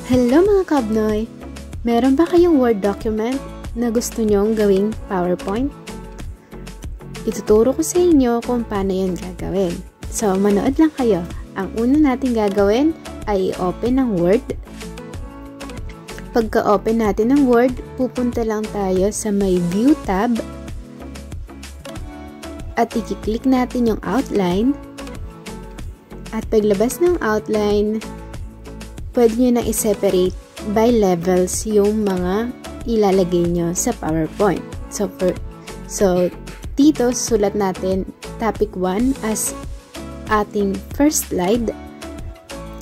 Hello mga kabnoy! Meron ba kayong Word document na gusto nyong gawing PowerPoint? Ituturo ko sa inyo kung paano yan gagawin. So, manood lang kayo. Ang una natin gagawin ay i-open ang Word. Pagka-open natin ng Word, pupunta lang tayo sa may View tab at i-click natin yung outline. At paglabas ng outline, pwede nyo na i-separate by levels yung mga ilalagay nyo sa PowerPoint. So dito, sulat natin topic 1 as ating first slide.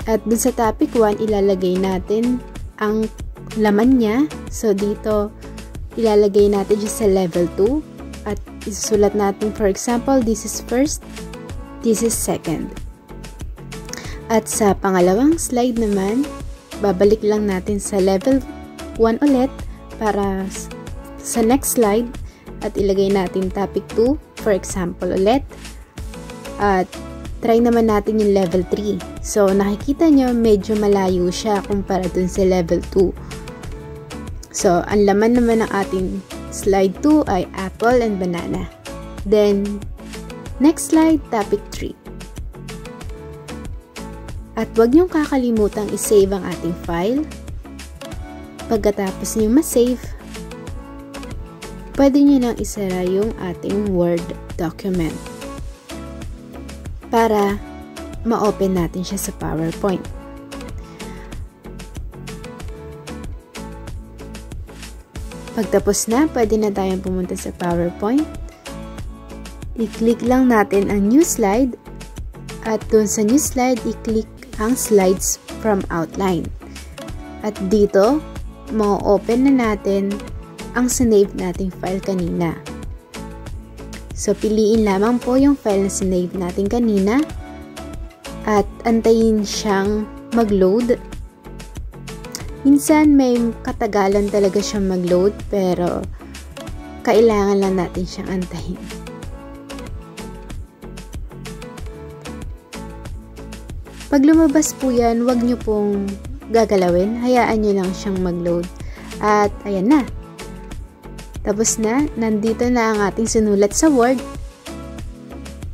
At dun sa topic 1, ilalagay natin ang laman niya. So dito, ilalagay natin siya sa level 2. At isusulat natin, for example, this is first, this is second. At sa pangalawang slide naman, babalik lang natin sa level 1 ulit para sa next slide at ilagay natin topic 2, for example ulit. At try naman natin yung level 3. So nakikita nyo medyo malayo siya kumpara dun sa level 2. So ang laman naman ng ating slide 2 ay apple and banana. Then next slide, topic 3. At huwag niyong kakalimutang i-save ang ating file. Pagkatapos niyo ma-save, pwede niyo nang isara yung ating Word document para ma-open natin siya sa PowerPoint. Pagtapos na, pwede na tayong pumunta sa PowerPoint. I-click lang natin ang new slide at dun sa new slide, i-click ang slides from outline. At dito, ma-open na natin ang sinave nating file kanina. So, piliin lamang po yung file na sinave natin kanina at antayin siyang mag-load. Minsan, may katagalan talaga siyang mag-load pero kailangan lang natin siyang antayin. Pag lumabas po yan, huwag nyo pong gagalawin. Hayaan nyo lang siyang mag-load. At ayan na. Tapos na, nandito na ang ating sinulat sa Word.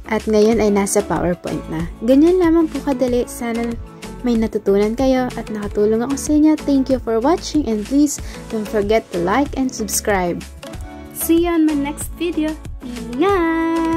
At ngayon ay nasa PowerPoint na. Ganyan lamang po kadali. Sana may natutunan kayo at nakatulong ako sa inyo. Thank you for watching and please don't forget to like and subscribe. See you on my next video. Ingat!